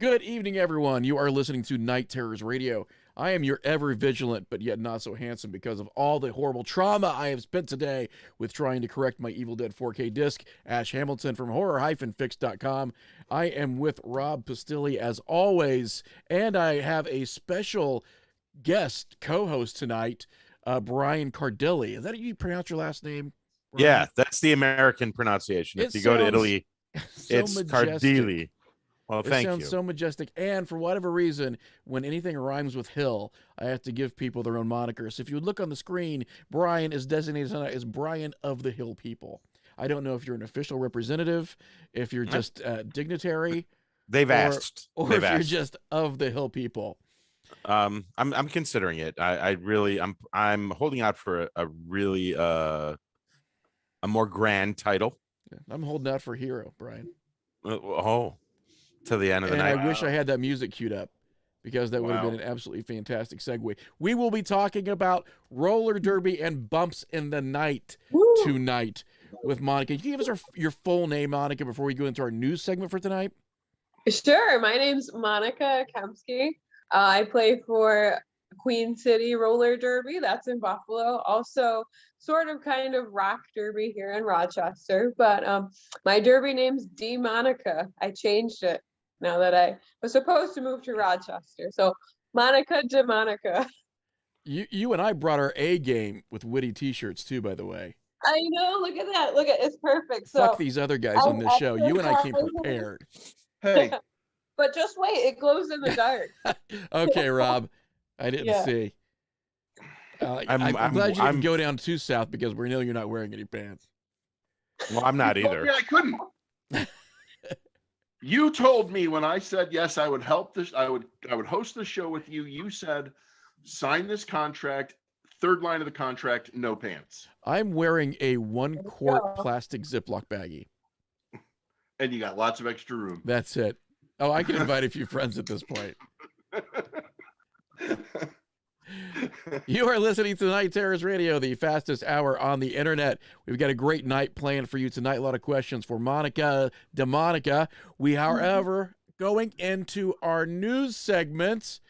Good evening, everyone. You are listening to Night Terrors Radio. I am your ever vigilant, but yet not so handsome because of all the horrible trauma I have spent today with trying to correct my Evil Dead 4K disc. Ash Hamilton from horror-fix.com. I am with Rob Pastilli as always, and I have a special guest co-host tonight, Brian Cardelli. Is that how you pronounce your last name, Brian? Yeah, that's the American pronunciation. If you go to Italy, it's Cardelli. Well, thank you. It sounds so majestic. And for whatever reason, when anything rhymes with hill, I have to give people their own monikers. So if you look on the screen, Brian is designated tonight as Brian of the Hill People. I don't know if you're an official representative, if you're just a dignitary. They've asked. Or They've if asked. you're just of the Hill People. I'm considering it. I'm holding out for a really a more grand title. I'm holding out for hero, Brian. To the end of the night. I wish I had that music queued up because that would have been an absolutely fantastic segue. We will be talking about roller derby and bumps in the night tonight with Monica. Can you give us your full name, Monica, before we go into our news segment for tonight? Sure. My name's Monica Kempsky. I play for Queen City Roller Derby. That's in Buffalo. Also, sort of kind of rock derby here in Rochester. But my derby name's D Monica. I changed it now that I was supposed to move to Rochester. So Monica de Monica. You and I brought our A game with witty t-shirts too, by the way. I know. Look at that. Look at it's perfect. Fuck these other guys on this show. You and I came prepared. Hey. But just wait, it glows in the dark. Okay, Rob. I didn't see. I'm glad you didn't go down too south because we know you're not wearing any pants. Well, I'm not either. I couldn't. You told me when I said yes, I would help this. I would host the show with you. You said, sign this contract. Third line of the contract, no pants. I'm wearing a 1-quart plastic Ziploc baggie. And you got lots of extra room. That's it. Oh, I can invite a few friends at this point. You are listening to Night Terrors Radio, the fastest hour on the internet. We've got a great night planned for you tonight. A lot of questions for Monica DeMonica. We, however, going into our news segment.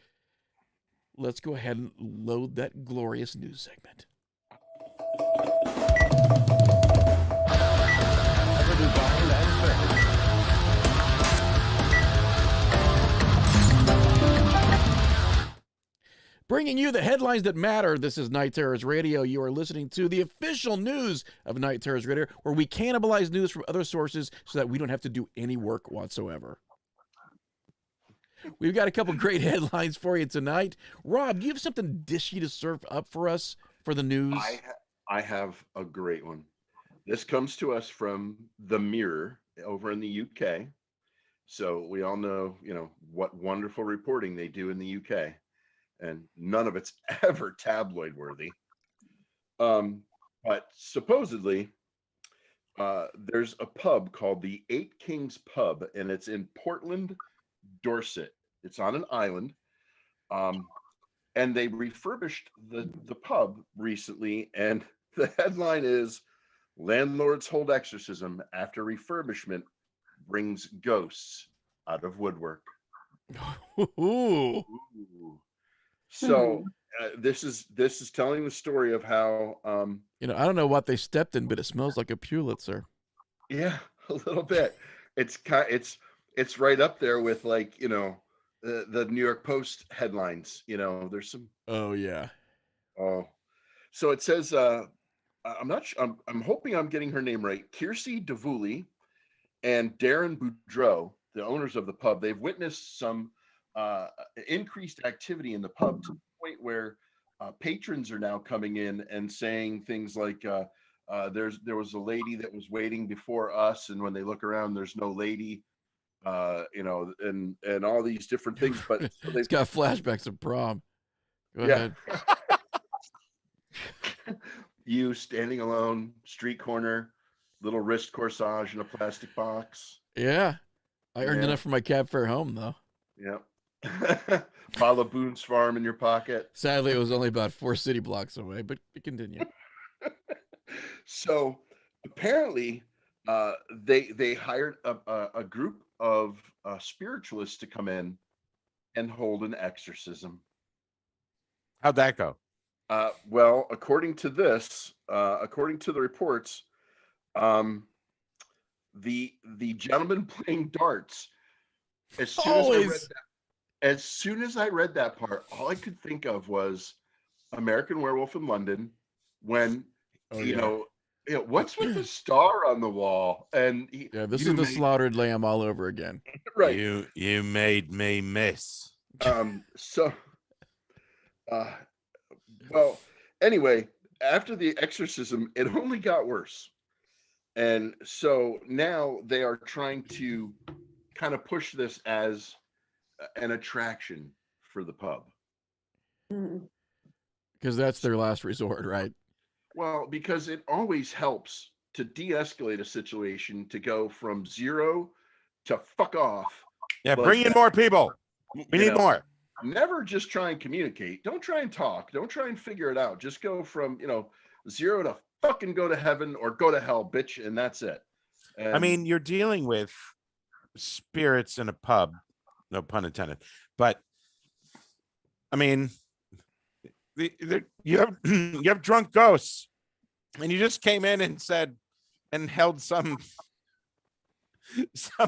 Let's go ahead and load that glorious news segment. Bringing you the headlines that matter. This is Night Terrors Radio. You are listening to the official news of Night Terrors Radio, where we cannibalize news from other sources so that we don't have to do any work whatsoever. We've got a couple great headlines for you tonight. Rob, do you have something dishy to serve up for us for the news? I have a great one. This comes to us from The Mirror over in the UK. So we all know, what wonderful reporting they do in the UK. And none of it's ever tabloid worthy. But supposedly, there's a pub called the Eight Kings Pub, and it's in Portland, Dorset. It's on an island. And they refurbished the pub recently, and the headline is, "Landlords hold exorcism after refurbishment brings ghosts out of woodwork." Ooh. So this is telling the story of how I don't know what they stepped in, but it smells like a Pulitzer. Yeah, a little bit. It's right up there with the New York Post headlines. There's some. Oh yeah. Oh, so it says I'm not sure. I'm hoping I'm getting her name right. Kiersey Davuli and Darren Boudreau, the owners of the pub, they've witnessed some increased activity in the pub to the point where patrons are now coming in and saying things like there was a lady that was waiting before us, and when they look around there's no lady, and all these different things. But so it's got flashbacks of prom. Go ahead. You standing alone, street corner, little wrist corsage in a plastic box. Yeah, I earned enough for my cab fare home though. Yeah. Bottle of Boone's Farm in your pocket. Sadly, it was only about 4 city blocks away, but continue. So apparently They hired a group of spiritualists to come in and hold an exorcism. How'd that go? Well, according to this, according to the reports, the gentleman playing darts. As soon as I read Always. that, as soon as I read that part, all I could think of was American Werewolf in London, when Oh, you yeah. know, what's with the star on the wall, and Yeah, this you is the made- slaughtered lamb all over again. right. You made me miss. So, uh, well, anyway, after the exorcism, it only got worse. And so now they are trying to kind of push this as an attraction for the pub. Mm. Because that's their last resort, right? Well, because it always helps to de-escalate a situation to go from 0 to fuck off. Yeah, Like bring in that. more people. We You need know, more. Never just try and communicate. Don't try and talk. Don't try and figure it out. Just go from, 0 to fucking go to heaven or go to hell, bitch, and that's it. I And mean, you're dealing with spirits in a pub, no pun intended. But I mean, you have you have drunk ghosts, and you just came in and said and held some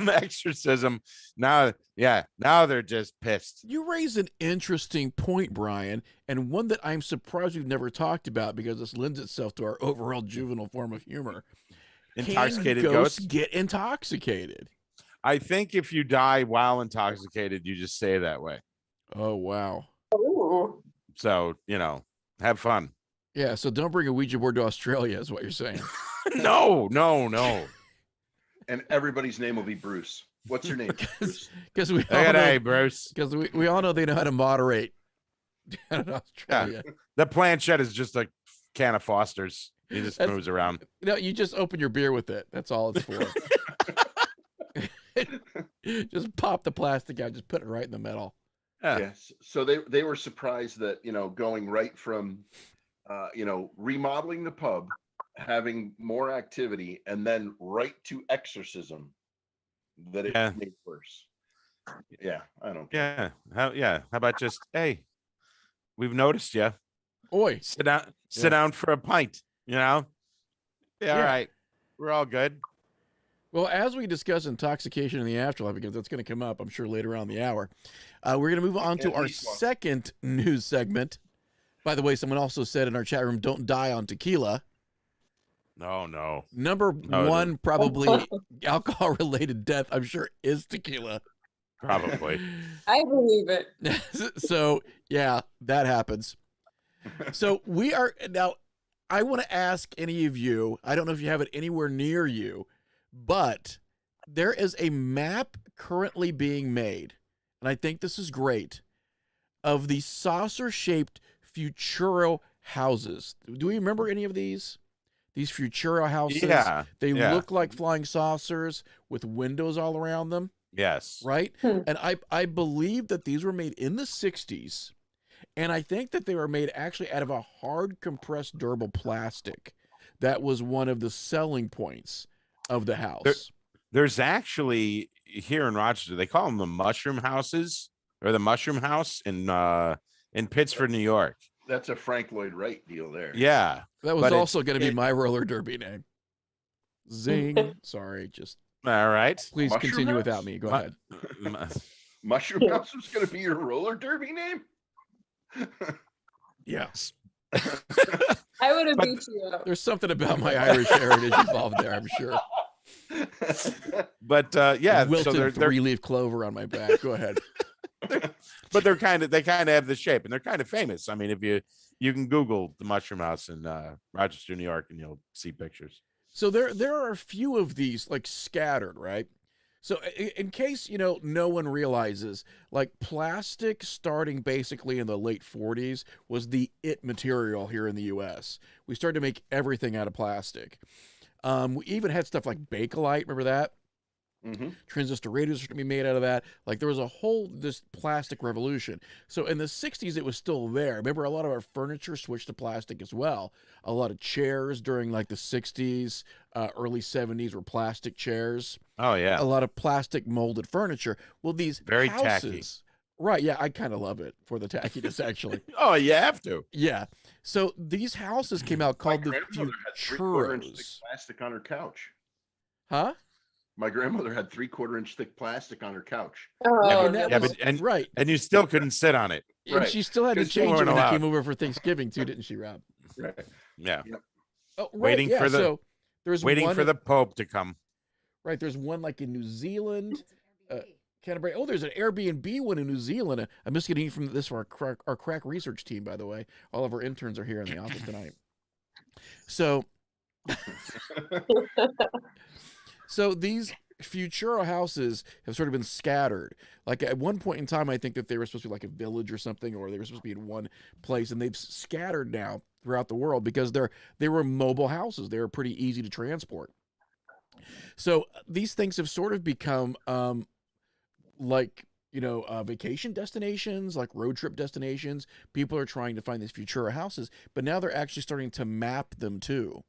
exorcism. Now they're just pissed. You raise an interesting point, Brian, and one that I'm surprised we've never talked about because this lends itself to our overall juvenile form of humor. Intoxicated Can ghosts. get intoxicated? I think if you die while intoxicated, you just stay that way. Oh, wow. Ooh. So, have fun. Yeah, so don't bring a Ouija board to Australia is what you're saying. No. and everybody's name will be Bruce. What's your name? Bruce. Because we, Hey, Bruce. we all know they know how to moderate down in Australia. The planchette is just a can of Foster's. He just That's- moves around. No, you just open your beer with it. That's all it's for. Just pop the plastic out. Just put it right in the middle. Yeah. Yes. So they were surprised that, going right from, remodeling the pub, having more activity, and then right to exorcism, that it Yeah. made worse. Yeah, I don't. Yeah. How about just, hey, we've noticed you. Oi. Sit down for a pint, Yeah, all Yeah. right. We're all good. Well, as we discuss intoxication in the afterlife, because that's going to come up, I'm sure, later on in the hour, we're going to move on to At our least one. second news segment. By the way, someone also said in our chat room, don't die on tequila. No. Number No, one, probably alcohol-related death, I'm sure, is tequila. Probably. I believe it. So, yeah, that happens. So we are now, I want to ask any of you, I don't know if you have it anywhere near you, but there is a map currently being made, and I think this is great, of the saucer-shaped Futuro houses. Do we remember any of these? These Futuro houses? Yeah. They yeah. look like flying saucers with windows all around them, Yes. right? Hmm. And I believe that these were made in the 60s. And I think that they were made actually out of a hard compressed durable plastic. That was one of the selling points of the house. There's actually here in Rochester, they call them the mushroom houses or the mushroom house in Pittsford, New York. That's a Frank Lloyd Wright deal there. Yeah. That was but it's- also going to be it- my roller derby name. Zing. Sorry, just All right. please Mushroom continue House? without me. Go Mu- ahead. Mushroom House was going to be your roller derby name? Yes. I would have But- beat you up. There's something about my Irish heritage involved there, I'm sure. But yeah, Wilted so they're three-leaf clover on my back. Go ahead. but they kind of have the shape and they're kind of famous. I mean, if you can Google the mushroom house in Rochester, New York, and you'll see pictures. So there are a few of these like scattered, right? So in case, no one realizes, like plastic starting basically in the late 40s was the it material here in the US. We started to make everything out of plastic. We even had stuff like Bakelite, remember that? Hmm. Transistor radios are going to be made out of that. Like there was a whole this plastic revolution. So in the 60s, it was still there. Remember, a lot of our furniture switched to plastic as well. A lot of chairs during like the 60s, early 70s were plastic chairs. Oh A yeah, lot of plastic molded furniture. Well, these Very houses, tacky. right? Yeah, I kind of love it for the tackiness, actually. oh you have to. Yeah. So these houses came out My called the grandmother had 3/4 inch thick Futuros. plastic on her couch. Huh? My grandmother had 3/4 inch thick plastic on her couch. Oh, and that Yeah, was, but and right. and you still couldn't sit on it. And Right. she still had to Because they change it weren't when I allowed. came over for Thanksgiving too, didn't she, Rob? Right. Yeah, Oh, right. Waiting Yeah. for the- So there's waiting one, for the Pope to come. right. There's one like in New Zealand, Canterbury. Oh, there's an Airbnb one in New Zealand. I'm just getting from this from our crack research team, by the way. All of our interns are here in the office tonight. So, so these Futuro houses have sort of been scattered. Like at one point in time, I think that they were supposed to be like a village or something, or they were supposed to be in one place, and they've scattered now throughout the world because they were mobile houses. They were pretty easy to transport. So these things have sort of become like vacation destinations, like road trip destinations. People are trying to find these Futura houses, but now they're actually starting to map them too.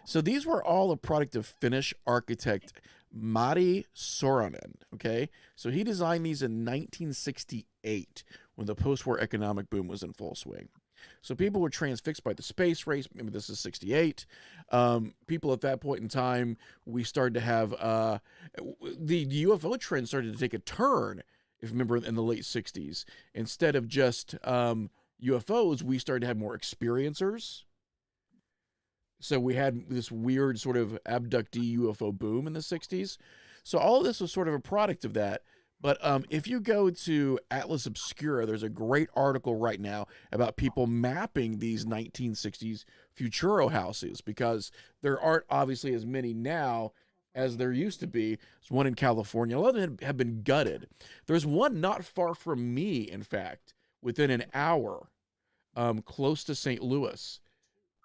So these were all a product of Finnish architect Matti Soronen. Okay, so he designed these in 1968 when the post-war economic boom was in full swing. So people were transfixed by the space race. Maybe this is 68. People at that point in time, we started to have the UFO trend started to take a turn. If you remember, in the late 60s, instead of just UFOs, we started to have more experiencers. So we had this weird sort of abductee UFO boom in the 60s. So all of this was sort of a product of that. But if you go to Atlas Obscura, there's a great article right now about people mapping these 1960s Futuro houses because there aren't obviously as many now as there used to be. There's one in California. A lot of them have been gutted. There's one not far from me, in fact, within an hour, close to St. Louis.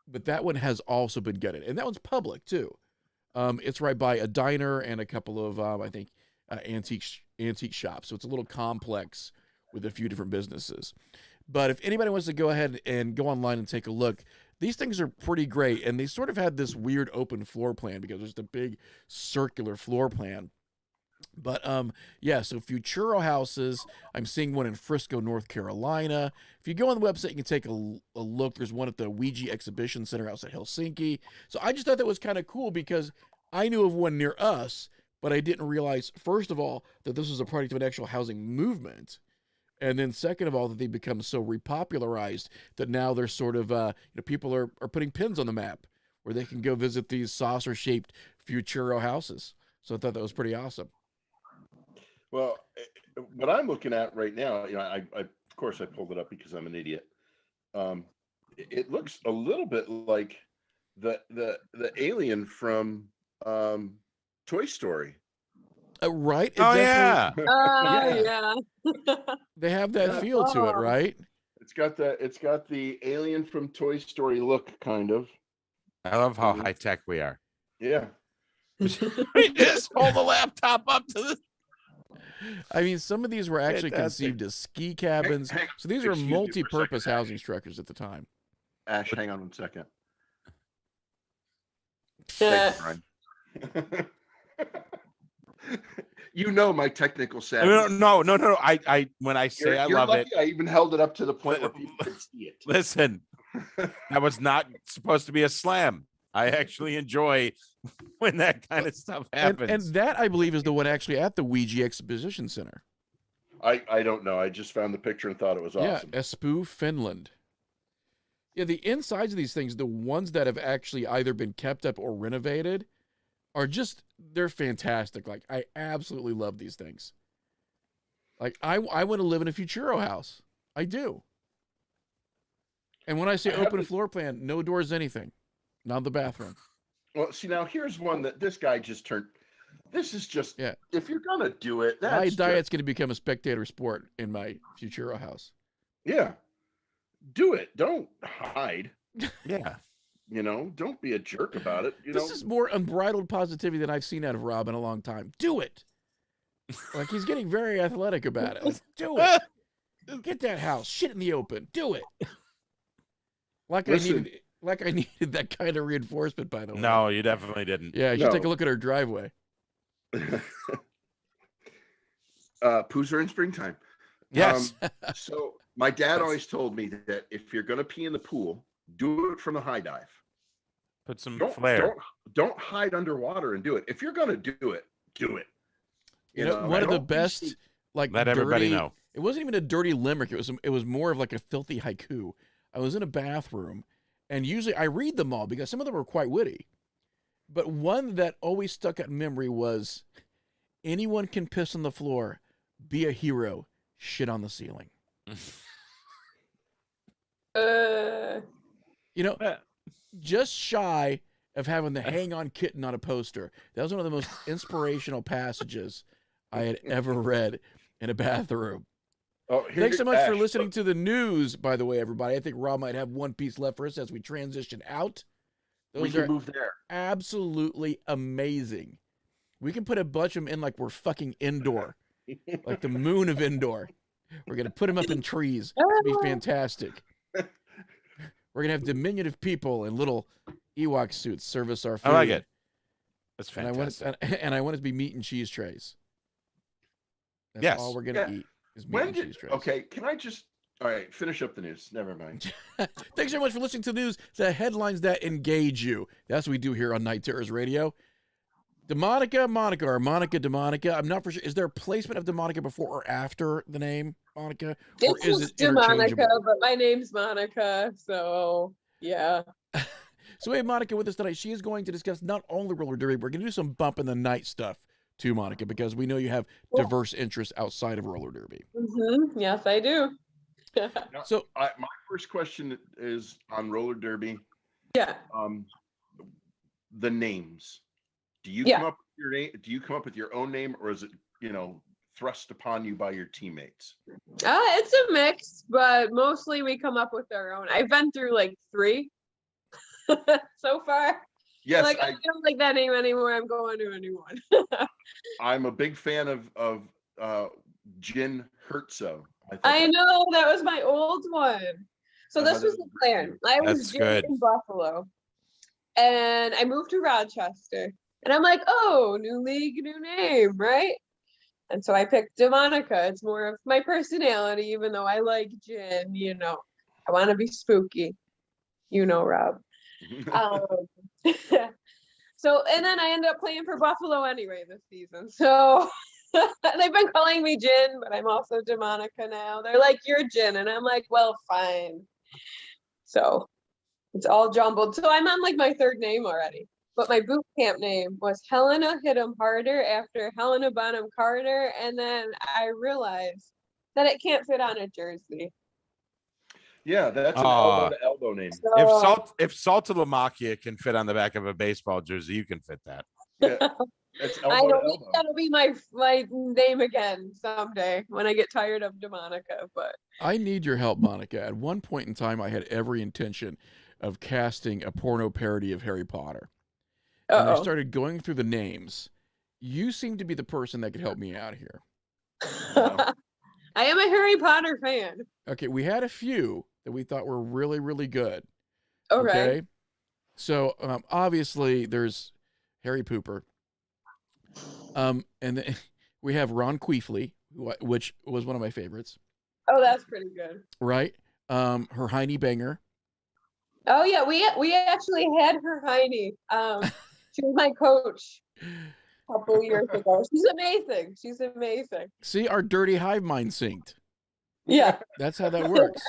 But that one has also been gutted. And that one's public, too. It's right by a diner and a couple of, I think, antique shops. So it's a little complex with a few different businesses. But if anybody wants to go ahead and go online and take a look, these things are pretty great. And they sort of had this weird open floor plan because there's the big circular floor plan. But yeah, so Futuro houses, I'm seeing one in Frisco, North Carolina. If you go on the website, you can take a look. There's one at the Ouija Exhibition Center outside Helsinki. So I just thought that was kind of cool because I knew of one near us, but I didn't realize, first of all, that this was a product of an actual housing movement. And then second of all, that they become so repopularized that now they're sort of, people are putting pins on the map where they can go visit these saucer-shaped Futuro houses. So I thought that was pretty awesome. Well, what I'm looking at right now, I of course I pulled it up because I'm an idiot. It looks a little bit like the alien from Toy Story. Right? It Oh definitely- yeah. yeah. They have that Yeah. feel to it, Oh. right? It's got the alien from Toy Story look, kind of. I love how Mhm. high tech we are. Yeah. We just hold the laptop up to the. I mean, some of these were actually Fantastic. conceived as ski cabins. Hang- So these were excuse me for a multi-purpose second, housing structures at the time. Ash, hang on 1 second. Yeah. Thanks, Brian. You know my technical savvy. No. I when I say I You're love it, lucky I even held it up to the point where people could see it. listen, that was not supposed to be a slam. I actually enjoy when that kind of stuff happens. And that, I believe, is the one actually at the Ouija Exposition Center. I don't know. I just found the picture and thought it was awesome. Yeah, Espoo, Finland. Yeah, the insides of these things, the ones that have actually either been kept up or renovated, are just, they're fantastic. Like, I absolutely love these things. Like, I want to live in a Futuro house. I do. And when I say I have open this- floor plan, no doors, anything. Not the bathroom. Well, see, now here's one that this guy just turned. This is just, Yeah. if you're going to do it, that's My just- diet's going to become a spectator sport in my Futuro house. yeah. Do it. Don't hide. yeah, You know, don't be a jerk about it. You This know, is more unbridled positivity than I've seen out of Rob in a long time. Do it. Like he's getting very athletic about it. Like, do it. Get that house. Shit in the open. Do it. Like Listen. I needed that kind of reinforcement, by the way. No, you definitely didn't. Yeah, you should take a No. look at our driveway. Poos are in springtime. Yes. So my dad always told me that if you're going to pee in the pool, do it from the high dive. Put some Don't flair. don't hide underwater and do it. If you're going to do it, do it. You know, one of the don't be best, sneaky. like, Let everybody dirty- know. It wasn't even a dirty limerick. It was more of like a filthy haiku. I was in a bathroom, and usually I read them all because some of them are quite witty. But one that always stuck out in memory was, anyone can piss on the floor, be a hero, shit on the ceiling. You know, just shy of having the hang on kitten on a poster. That was one of the most inspirational passages I had ever read in a bathroom. Oh, Thanks so much for Ash, listening to the news, by the way, everybody. I think Rob might have one piece left for us as we transition out. We Those can are move there. absolutely amazing. We can put a bunch of them in like we're fucking indoor, like the moon of indoor. We're going to put them up in trees. It'll be fantastic. We're going to have diminutive people in little Ewok suits service our food. I like it. That's And fantastic. I want it to be meat and cheese trays. That's Yes. all we're going to Yeah. eat is meat When and did cheese trays. okay? Can I just all right? Finish up the news. Never mind. Thanks very much for listening to the news, the headlines that engage you. That's what we do here on Night Terrors Radio. Monica, or Monica DeMonica. I'm not for sure. Is there a placement of DeMonica before or after the name Monica? Or It's is just it interchangeable? Monica, but my name's Monica, so yeah. So we have Monica with us tonight. She is going to discuss not only roller derby, we're going to do some bump in the night stuff too, Monica, because we know you have diverse interests outside of roller derby. Yes, I do. So My first question is on roller derby. Yeah. The names. Do you Yeah. come up with your name? Do you come up with your own name, or is it thrust upon you by your teammates? It's a mix, but mostly we come up with our own. I've been through like 3 so far. Yes, Like I don't like that name anymore. I'm going to a new one. I'm a big fan of Jin Herzo. I know that was my old one. So I this thought was that the was plan. I was That's just good. in Buffalo, and I moved to Rochester, and I'm like, oh, new league, new name, right? And so I picked DeMonica. It's more of my personality, even though I like gin. I want to be spooky. Rob. So, and then I ended up playing for Buffalo anyway this season. So they've been calling me Jin, but I'm also DeMonica now. They're like, you're Jin. And I'm like, well, fine. So it's all jumbled. So I'm on like my 3rd name already. But my boot camp name was Helena Hit 'em Harder after Helena Bonham Carter. And then I realized that it can't fit on a jersey. Yeah, that's an elbow to elbow name. So, If Saltalamacchia can fit on the back of a baseball jersey, you can fit that. Yeah, that's I elbow know to elbow. that'll be my name again someday when I get tired of DeMonica. But I need your help, Monica. At one point in time, I had every intention of casting a porno parody of Harry Potter. And I started going through the names. You seem to be the person that could help me out here. I am a Harry Potter fan. Okay, we had a few that we thought were really, really good. Okay. So obviously there's Harry Pooper. And then we have Ron Queefly, which was one of my favorites. Oh, that's pretty good. Right? Hermione Banger. Oh yeah, we actually had her Heine. She was my coach a couple years ago. She's amazing. She's amazing. See, our dirty hive mind synced. Yeah. That's how that works.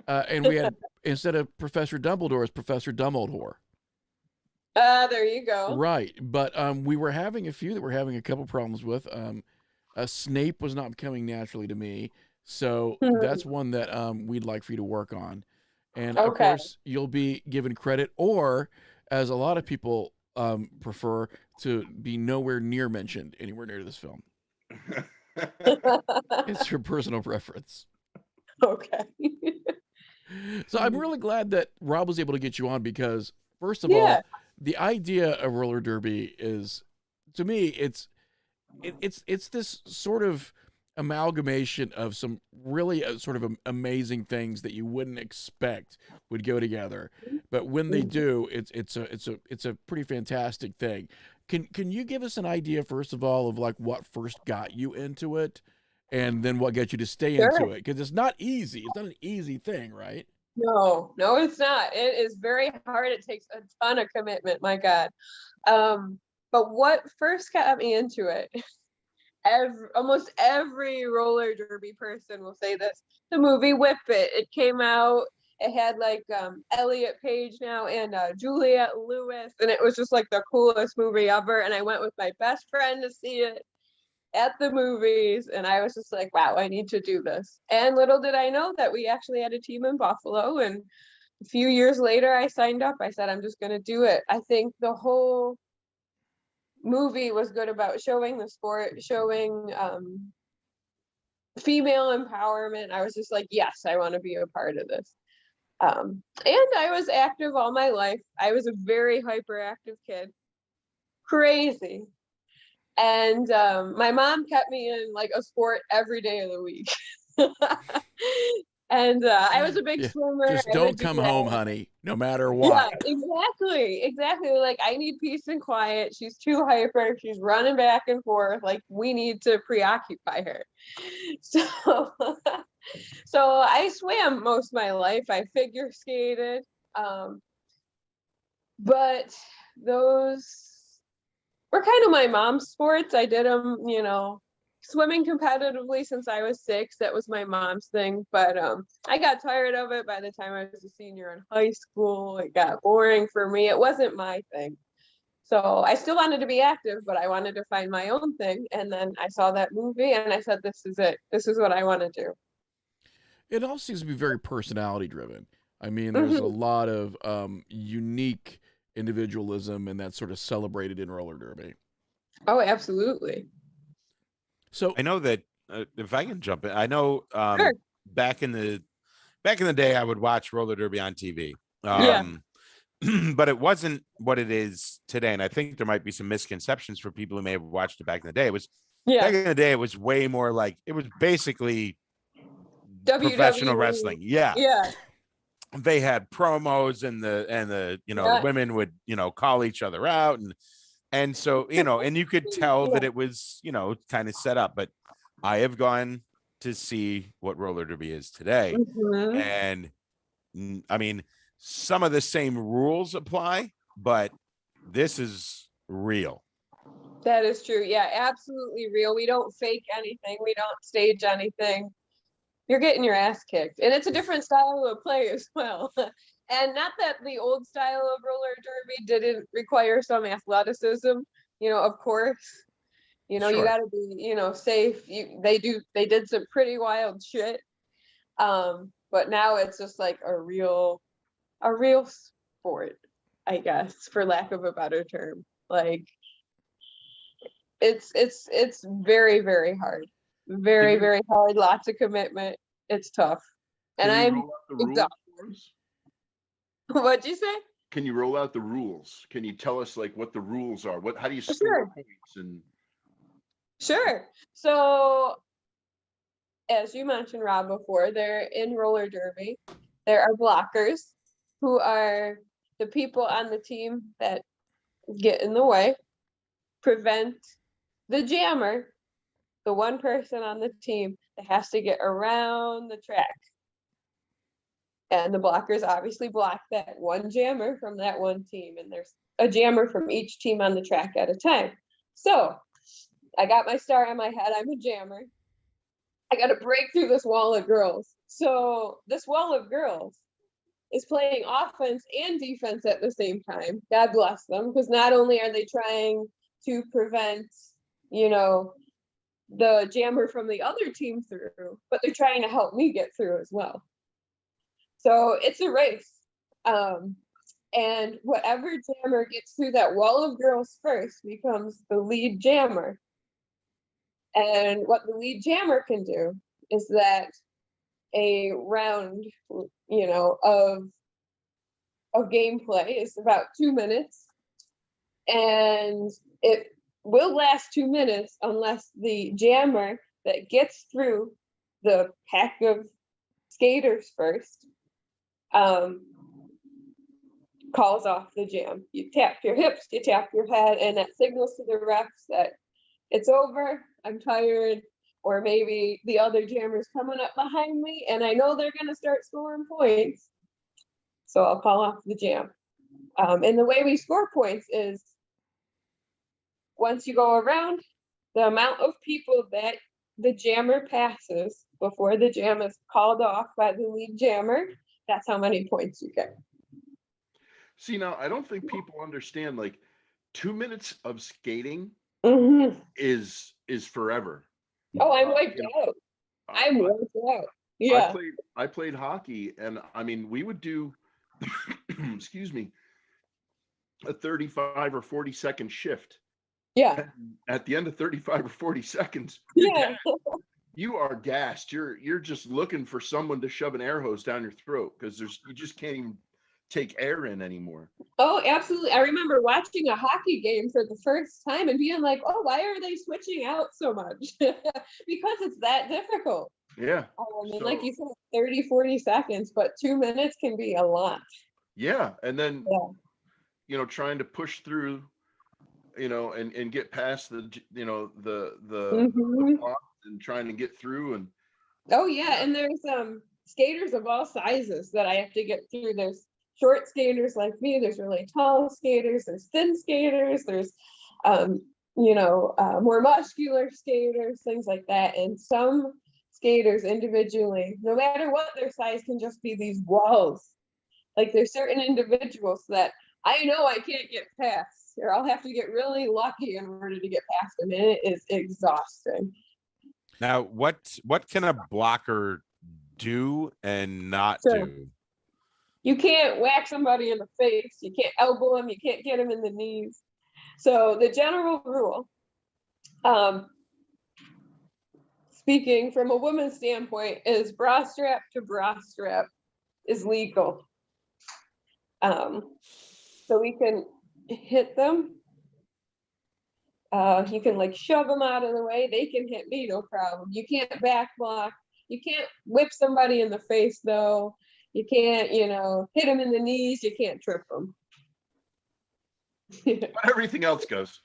And we had, instead of Professor Dumbledore, it's Professor Dumbledore. There you go. Right. But we were having a few that we're having a couple problems with. Snape was not coming naturally to me. So that's one that we'd like for you to work on. And of course, you'll be given credit, or as a lot of people prefer, to be nowhere near mentioned anywhere near this film. It's your personal preference. Okay. So I'm really glad that Rob was able to get you on because, first of Yeah. all, the idea of roller derby is, to me, it's this sort of amalgamation of some really sort of amazing things that you wouldn't expect would go together, but when they do, it's a pretty fantastic thing. Can you give us an idea first of all of like what first got you into it, and then what got you to stay into Sure. it? Because it's not easy. It's not an easy thing, right? No, no, it's not. It is very hard. It takes a ton of commitment, my God. But what first got me into it, almost every roller derby person will say this, the movie Whip It. It came out, it had like Elliot Page now and Juliette Lewis, and it was just like the coolest movie ever. And I went with my best friend to see it at the movies, and I was just like, wow, I need to do this. And little did I know that we actually had a team in Buffalo, and a few years later I signed up. I said, I'm just going to do it. I think the whole movie was good about showing the sport, showing female empowerment. I was just like, yes, I want to be a part of this. And I was active all my life. I was a very hyperactive kid, crazy. And my mom kept me in like a sport every day of the week. And I was a big Yeah, swimmer. just I don't would do come that. home, honey, no matter Yeah, what. exactly. Like, I need peace and quiet. She's too hyper. She's running back and forth. Like, we need to preoccupy her. So, so I swam most of my life. I figure skated. But those were kind of my mom's sports. I did them, swimming competitively since I was 6. That was my mom's thing. But I got tired of it by the time I was a senior in high school. It got boring for me. It wasn't my thing. So I still wanted to be active, but I wanted to find my own thing. And then I saw that movie and I said, this is it. This is what I want to do. It all seems to be very personality driven. I mean, there's a Mhm. lot of unique individualism, and that's sort of celebrated in roller derby. Oh, absolutely. So, I know that if I can jump in, I know Sure. back in the day, I would watch roller derby on TV. Yeah. But it wasn't what it is today. And I think there might be some misconceptions for people who may have watched it back in the day. It was back Yeah. in the day, it was way more like it was basically professional WWE. wrestling. Yeah. Yeah. They had promos and the Yeah. women would, call each other out and so, and you could tell that Yeah. it was, kind of set up. But I have gone to see what roller derby is today. Mhm. And I mean, some of the same rules apply, but this is real. That is true. Yeah, absolutely real. We don't fake anything. We don't stage anything. You're getting your ass kicked. And it's a different style of play as well. And not that the old style of roller derby didn't require some athleticism, of course. You Sure. got to be, safe. They did some pretty wild shit. But now it's just like a real sport, I guess, for lack of a better term. Like, it's very, very hard. Very, Can you- very hard. Lots of commitment. It's tough. And Can you I'm roll out the rules exhausted. for us? What'd you say? Can you roll out the rules? Can you tell us like what the rules are? How do you Sure. score points? And Sure. So, as you mentioned, Rob, before, they're in roller derby. There are blockers, who are the people on the team that get in the way, prevent the jammer, the one person on the team that has to get around the track. And the blockers obviously block that one jammer from that one team. And there's a jammer from each team on the track at a time. So I got my star on my head. I'm a jammer. I got to break through this wall of girls. So this wall of girls is playing offense and defense at the same time. God bless them. Because not only are they trying to prevent, the jammer from the other team through, but they're trying to help me get through as well. So it's a race. And whatever jammer gets through that wall of girls first becomes the lead jammer. And what the lead jammer can do is that a round, of gameplay. It's about 2 minutes, and it will last 2 minutes unless the jammer that gets through the pack of skaters first calls off the jam. You tap your hips, you tap your head, and that signals to the refs that it's over, I'm tired, or maybe the other jammer's coming up behind me and I know they're gonna start scoring points. So I'll call off the jam. And the way we score points is once you go around, the amount of people that the jammer passes before the jam is called off by the lead jammer, that's how many points you get. See, now I don't think people understand, like 2 minutes of skating Mhm. is forever. Oh, I'm wiped You know, out. I'm I, wiped out. Yeah. I played hockey, and I mean, we would do, excuse me, a 35 or 40-second shift. Yeah. At the end of 35 or 40 seconds, Yeah. you are gassed. You're just looking for someone to shove an air hose down your throat because you just can't even take air in anymore. Oh, absolutely. I remember watching a hockey game for the first time and being like, oh, why are they switching out so much? Because it's that difficult. Yeah. And like you said, 30, 40 seconds, but 2 minutes can be a lot. Yeah. And then, Yeah. trying to push through, and get past the Mhm. box and trying to get through. And Oh yeah, and there's skaters of all sizes that I have to get through. There's short skaters like me, there's really tall skaters, there's thin skaters, there's more muscular skaters, things like that. And some skaters individually, no matter what their size, can just be these walls. Like there's certain individuals that I know I can't get past, or I'll have to get really lucky in order to get past them, and it is exhausting. Now, what can a blocker do and not So- do? You can't whack somebody in the face. You can't elbow them. You can't get them in the knees. So the general rule, speaking from a woman's standpoint, is bra strap to bra strap is legal. So we can hit them. You can like shove them out of the way. They can hit me, no problem. You can't back block. You can't whip somebody in the face though. You can't, hit them in the knees. You can't trip them. but everything else goes.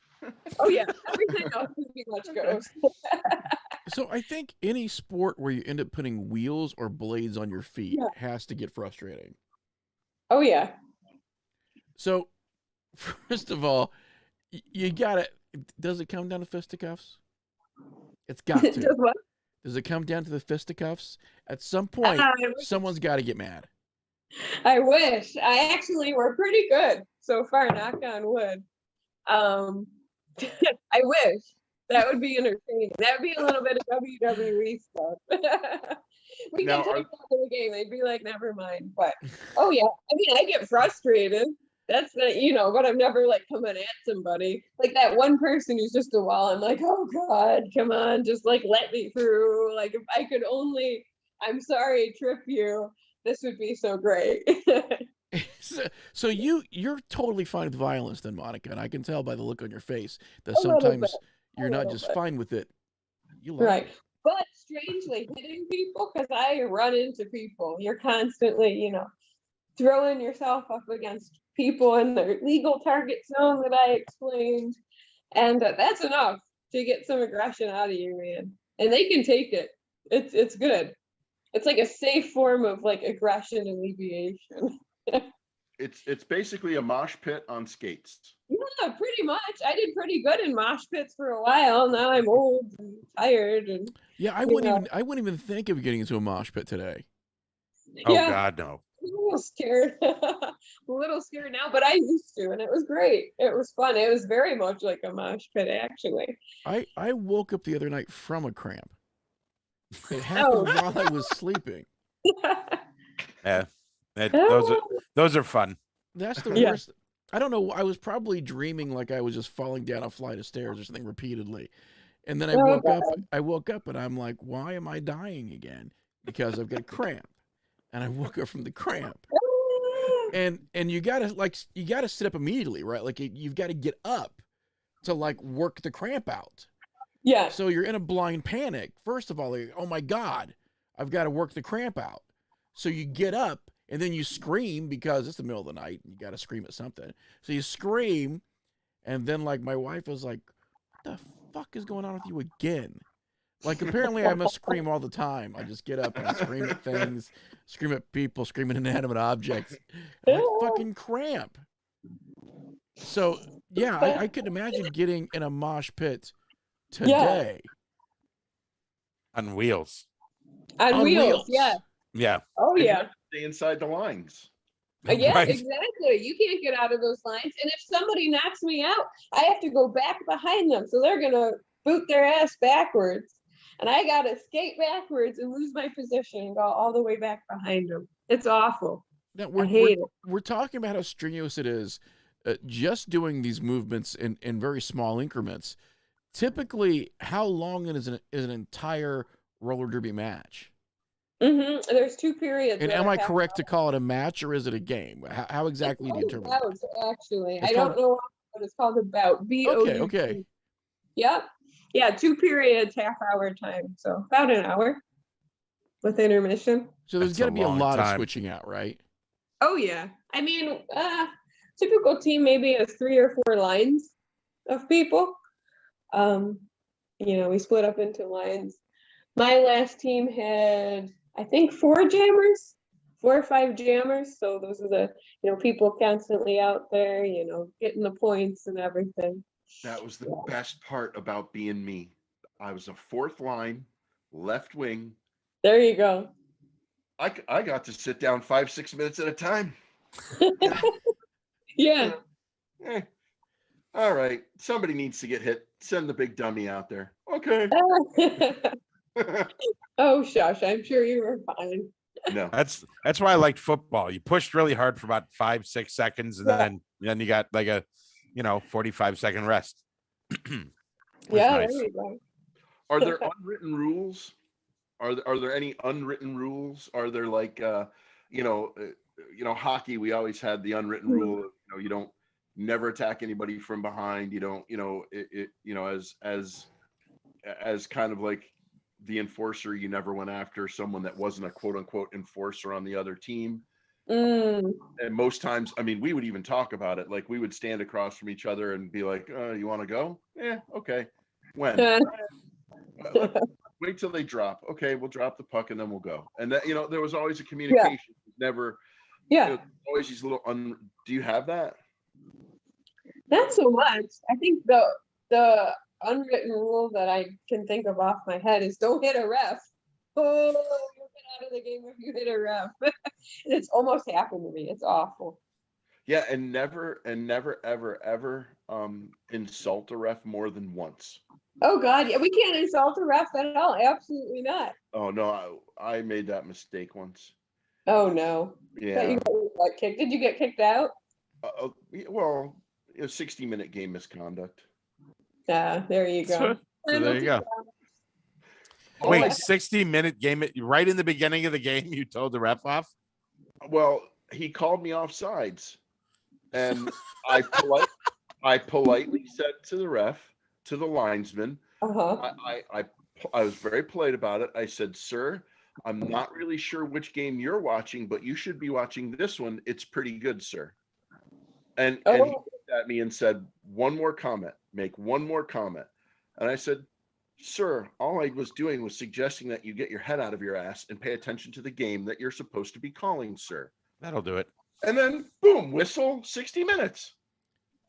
Oh yeah, everything else pretty much goes. So I think any sport where you end up putting wheels or blades on your feet has to get frustrating. Oh yeah. So, first of all, you got it. Does it come down to fisticuffs? It's got to. Just what? Does it come down to the fisticuffs? At some point, someone's got to get mad. I wish. I actually were pretty good so far, knock on wood. I wish. That would be entertaining. That would be a little bit of WWE stuff. We Now, can take that to the game. They'd be like, never mind. But oh yeah, I mean, I get frustrated. That's not, but I'm never like coming at somebody. Like that one person who's just a wall. I'm like, oh God, come on, just like let me through. Like if I could only, I'm sorry, trip you, this would be so great. So you're totally fine with violence then, Monica, and I can tell by the look on your face that A little sometimes bit. you're A not little just bit. fine with it. You like Right. it. But strangely hitting people, because I run into people. You're constantly, throwing yourself up against people in their legal target zone that I explained. And that's enough to get some aggression out of you, man. And they can take it. It's good. It's like a safe form of like aggression alleviation. It's basically a mosh pit on skates. Yeah, pretty much. I did pretty good in mosh pits for a while. Now I'm old and tired and Yeah, I wouldn't even think of getting into a mosh pit today. Oh yeah. God, no. I'm a little scared. a little scared now, but I used to, and it was great. It was fun. It was very much like a mosh pit, actually. I woke up the other night from a cramp. It happened while I was sleeping. Yeah, Oh. those are fun. That's the Yeah. worst. I don't know. I was probably dreaming like I was just falling down a flight of stairs or something repeatedly. And then I Oh, woke up. God. I woke up and I'm like, why am I dying again? because I've got a cramp, and I woke up from the cramp. And you gotta sit up immediately, right? Like you've got to get up to like work the cramp out. Yeah. So you're in a blind panic. First of all, like, oh my God, I've got to work the cramp out. So you get up and then you scream because it's the middle of the night and you got to scream at something. So you scream, and then like my wife was like, "What the fuck is going on with you again?" Like apparently I must scream all the time. I just get up and I scream at things, scream at people, scream at inanimate objects. And I fucking cramp. So yeah, I could imagine getting in a mosh pit today. On wheels. On wheels, yeah. Yeah. Oh And you yeah. have to stay inside the lines. Yeah, Right. exactly. You can't get out of those lines. And if somebody knocks me out, I have to go back behind them. So they're gonna boot their ass backwards. And I gotta skate backwards and lose my position and go all the way back behind them. It's awful. Now, I hate it. we're talking about how strenuous it is just doing these movements in very small increments. Typically, how long is an entire roller derby match? There's 2 periods. And that am are I half correct to call it a match, or is it a game? How exactly do you determine that? bouts, actually. It's I don't know what it's called, a bout. B-O-U-T. Okay. Yep. Yeah, 2 periods, half-hour time. So about an hour with intermission. So there's That's got a to be a long lot of time. switching out, right? Oh yeah. I mean, typical team maybe has 3 or 4 lines of people. We split up into lines. My last team had, I think, 4 jammers, 4 or 5 jammers. So those are the, people constantly out there, getting the points and everything. That was the best part about being me. I was a 4th line, left wing. There you go. I got to sit down 5-6 minutes at a time. Yeah. Eh, all right, somebody needs to get hit. Send the big dummy out there. Okay. Oh, shush. I'm sure you were fine. No. That's why I liked football. You pushed really hard for about 5-6 seconds, and Yeah. then you got like a 45-second rest. Yeah, nice. there you go. Are there unwritten rules? Are there any unwritten rules? Are there like hockey? We always had the unwritten rule. You don't never attack anybody from behind. You don't as kind of like the enforcer. You never went after someone that wasn't a quote unquote enforcer on the other team. And most times, I mean, we would even talk about it. Like we would stand across from each other and be like, "You want to go? Yeah, okay. When? Wait till they drop. Okay, we'll drop the puck and then we'll go." And that, there was always a communication. Never. Yeah. Always these little. Do you have that? Not so much. I think the unwritten rule that I can think of off my head is don't hit a ref. Oh, you'll get out of the game if you hit a ref. It's almost happened to me. It's awful. Yeah, and never ever insult a ref more than once. Oh God, yeah, we can't insult a ref at all. Absolutely not. Oh no, I made that mistake once. Oh no. Yeah. You got kicked. Did you get kicked out? Well, 60-minute game misconduct. Yeah, there you go. So there you go. Oh, Wait, my- 60-minute game, right in the beginning of the game, you told the ref off? Well, he called me off sides, and I politely said to the ref, to the linesman, Uh-huh. I was very polite about it. I said, "Sir, I'm not really sure which game you're watching, but you should be watching this one. It's pretty good, sir." And he looked at me and said, make one more comment. And I said, "Sir, all I was doing was suggesting that you get your head out of your ass and pay attention to the game that you're supposed to be calling, sir." That'll do it. And then boom, whistle, 60 minminutes.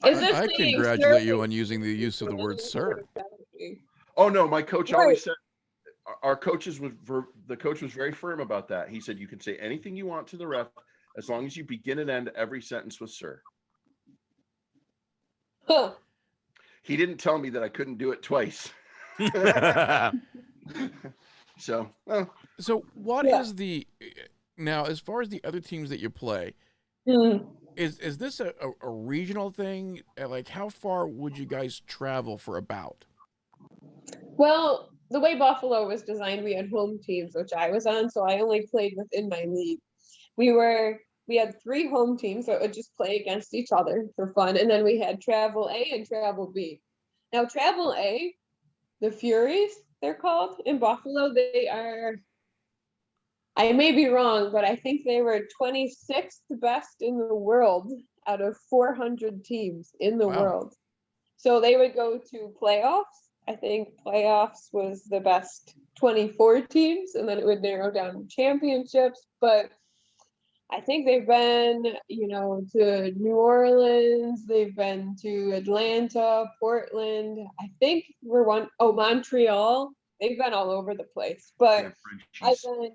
Is this I meaning congratulate sir? you on using the use of the word "sir." Oh no, my coach Right. always said, our coaches the coach was very firm about that. He said, "You can say anything you want to the ref as long as you begin and end every sentence with sir." Huh. He didn't tell me that I couldn't do it twice. So, well, So what is Yeah. now as far as the other teams that you play? Hmm. Is this a regional thing? Like how far would you guys travel for a bout? Well, the way Buffalo was designed, we had home teams, which I was on, so I only played within my league. We had 3 home teams that would just play against each other for fun, and then we had Travel A and Travel B. Now, Travel A, the Furies, they're called in Buffalo. They are, I may be wrong, but I think they were 26th best in the world out of 400 teams in the Wow. world. So they would go to playoffs. I think playoffs was the best 24 teams, and then it would narrow down to championships. But I think they've been, to New Orleans, they've been to Atlanta, Portland. I think Montreal. They've been all over the place. But Yeah, I've Frenchies.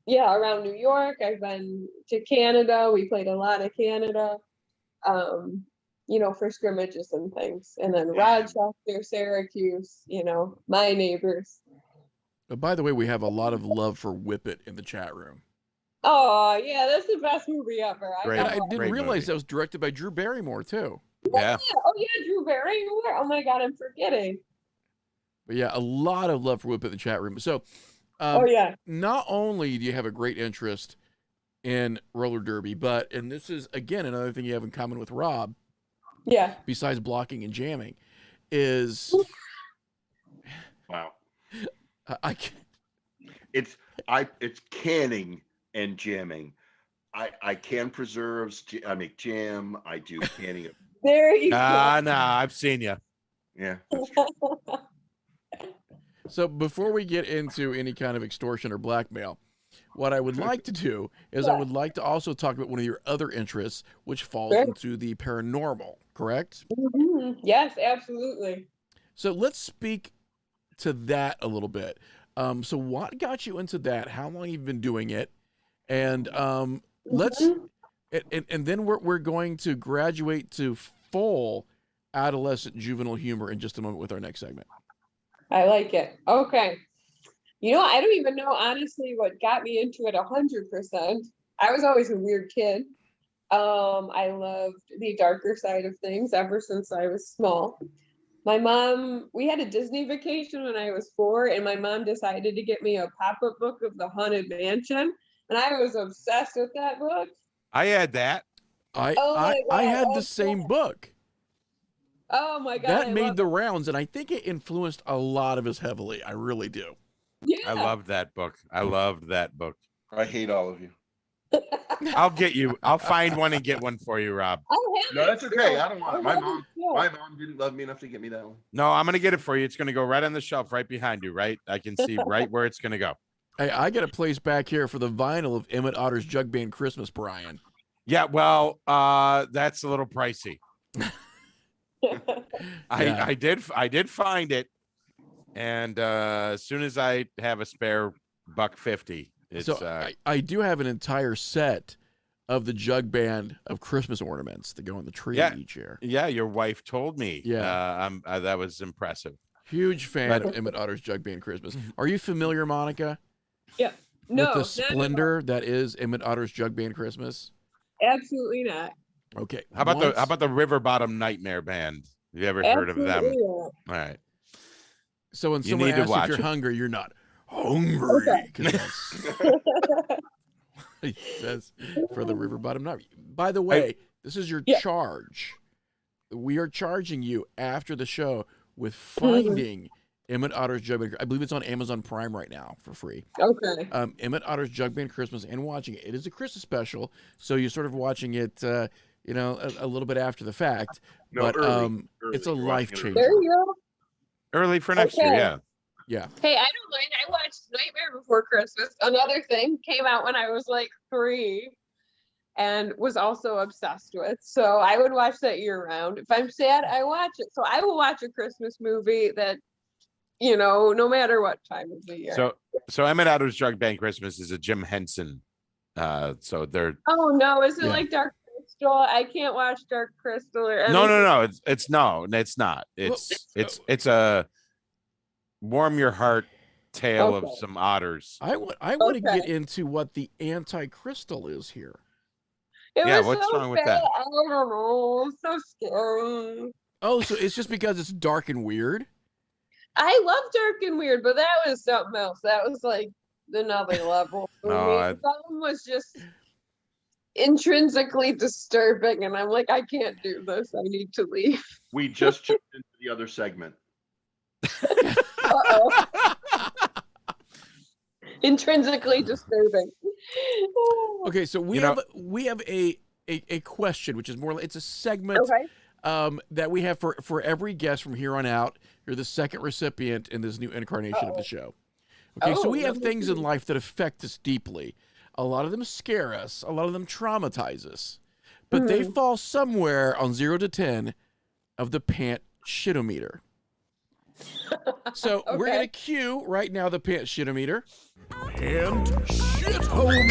been, around New York. I've been to Canada. We played a lot of Canada, for scrimmages and things. And then Yeah. Rochester, Syracuse, my neighbors. By the way, we have a lot of love for Whip It in the chat room. Oh, yeah, that's the best movie ever. Great. And gotta I watch didn't Great realize movie. that was directed by Drew Barrymore too. Yeah. it. Oh, yeah, Drew Barrymore. Oh my God, I'm forgetting. But yeah, a lot of love for Whip It in the chat room. So, Oh yeah. not only do you have a great interest in roller derby, but and this is again another thing you have in common with Rob, Yeah. besides blocking and jamming, is Wow. I can't- It's canning and jamming. I can preserves. I make jam. I do canning. There you go. Nah, I've seen you. Yeah. So before we get into any kind of extortion or blackmail, what I would like to do is I would like to also talk about one of your other interests, which falls Sure. into the paranormal, correct? Mhm. Yes, absolutely. So let's speak to that a little bit. So what got you into that? How long you've been doing it? And let's Mhm. and then we're going to graduate to full adolescent juvenile humor in just a moment with our next segment. I like it. Okay. I don't even know honestly what got me into it 100%. I was always a weird kid. I loved the darker side of things ever since I was small. My mom, we had a Disney vacation when I was 4, and my mom decided to get me a pop-up book of the Haunted Mansion, and I was obsessed with that book. I had that. I Oh my I God, had the oh same book. Oh my God, That I made love the rounds, and I think it influenced a lot of us heavily. I really do. it. I Yeah. loved that book. I loved that book. I hate all of you. I'll get you. I'll find one and get one for you, Rob. I have No, it that's okay. still. I don't want I it. My have mom. it still. My mom didn't love me enough to get me that one. No, I'm gonna get it for you. It's gonna go right on the shelf, right behind you. Right, I can see right where it's gonna go. Hey, I got a place back here for the vinyl of Emmett Otter's Jug Band Christmas, Brian. Yeah, well, that's a little pricey. Yeah. I did find it, and as soon as I have a spare $1.50, it's So I do have an entire set of the Jug Band of Christmas ornaments that go on the tree Yeah. each year. yeah. Your wife told me. Yeah. That was impressive. Huge fan But- of Emmett Otter's Jug Band Christmas. Are you familiar, Monica, No, with the not at all. splendor that is Emmett Otter's Jug Band Christmas? Absolutely not. Okay. How about once- the River Bottom Nightmare Band? Have you ever heard of them? Absolutely not. All right. So when You someone need to asks if watch you're it. hungry, you're not hungry. Okay. 'Cause that's what he says for the River Bottom Night. By the way, this is your Yeah. charge. We are charging you after the show with Mm-hmm. finding Emmett Otter's Jug Band. I believe it's on Amazon Prime right now for free. Okay. Emmett Otter's Jug Band Christmas and watching it. It is a Christmas special, so you're sort of watching it, a little bit after the fact. No, but early. it's a You're watching life it changer. early. There you go. Early for next year. Okay. Yeah. Yeah. Hey, I don't mind. I watched Nightmare Before Christmas. Another thing came out when I was like 3 and was also obsessed with. So I would watch that year round. If I'm sad, I watch it. So I will watch a Christmas movie that, no matter what time of the year. So Emmett Otter's Jug Band Christmas is a Jim Henson. So they're Oh no, is it Yeah. like Dark Crystal? I can't watch Dark Crystal or anything. no. It's not. It's a warm your heart tale of Okay. some otters. I want to Okay. get into what the anti-crystal is here. It Yeah, was what's so wrong with bad. that? I don't know. So scary. Oh, so it's just because it's dark and weird? I love dark and weird, but that was something else. That was like another level for No, me. I- Some was just intrinsically disturbing, and I'm like, I can't do this. I need to leave. We just jumped into the other segment. Uh-oh. Intrinsically disturbing. Okay, so we You know- have a question, which is more. It's a segment Okay. that we have for every guest from here on out. You're the second recipient in this new incarnation of the Uh-oh. show. Okay, so Oh, we have number things in two. life that affect us deeply. A lot of them scare us. A lot of them traumatize us. But they fall somewhere on 0 to 10 of the pant shitometer. So we're Okay. going to cue right now the pant shitometer. And shitometer.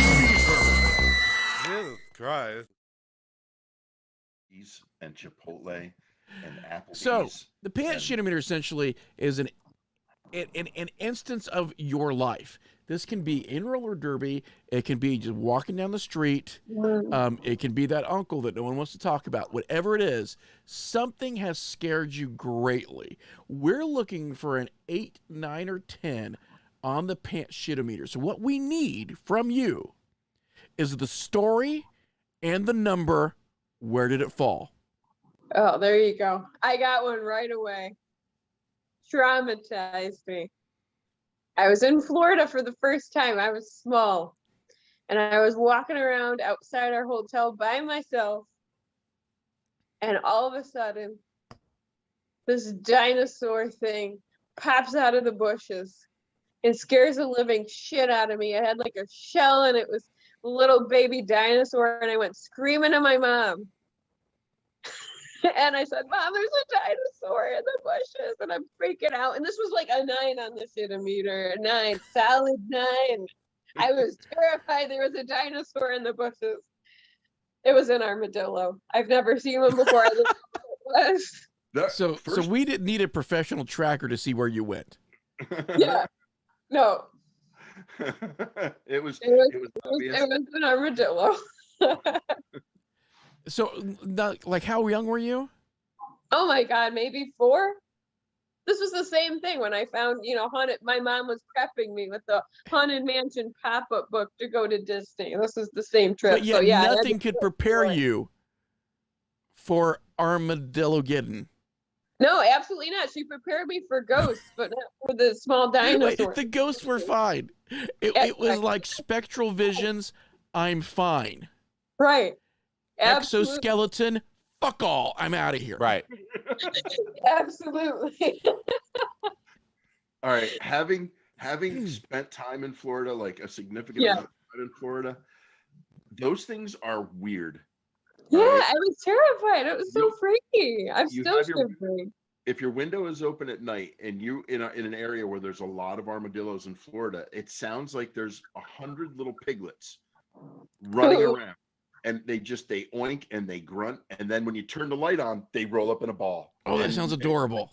Jesus Christ. And Chipotle and Applebee's. So the pant and- shitometer essentially is an instance of your life. This can be in roller derby. It can be just walking down the street. It can be that uncle that no one wants to talk about. Whatever it is, something has scared you greatly. We're looking for an 8, 9, or 10 on the pant shitometer. So what we need from you is the story and the number. Where did it fall? Oh, there you go. I got one right away. Traumatized me. I was in Florida for the first time. I was small. And I was walking around outside our hotel by myself. And all of a sudden, this dinosaur thing pops out of the bushes and scares the living shit out of me. It had like a shell and it was a little baby dinosaur. And I went screaming to my mom. And I said, Mom, there's a dinosaur in the bushes. And I'm freaking out. And this was like a 9 on the shitometer. A 9, solid 9. I was terrified there was a dinosaur in the bushes. It was an armadillo. I've never seen one before. I didn't know what it was. The So first- we didn't need a professional tracker to see where you went. Yeah. No, it was it was, it was it obvious. was an armadillo. So, like, how young were you? Oh my God, maybe 4? This was the same thing when I found, haunted. My mom was prepping me with the Haunted Mansion pop-up book to go to Disney. This is the same trip. But yet so yeah, I had nothing to- could prepare you for Armadillo-geddon. No, absolutely not. She prepared me for ghosts, but not for the small Wait, dinosaur. the ghosts were fine. It was like spectral visions. I'm fine. Right. Absolutely. Exoskeleton. Fuck all. I'm out of here. Right. Absolutely. All right, having spent time in Florida, like a significant Yeah. amount of time in Florida, those things are weird. Yeah, Right. I was terrified. It was so You- freaky. I'm you still have your- shivering. If your window is open at night and you in an area where there's a lot of armadillos in Florida, it sounds like there's 100 little piglets running Ooh. around, and they oink and they grunt, and then when you turn the light on, they roll up in a ball. Oh, that And sounds adorable.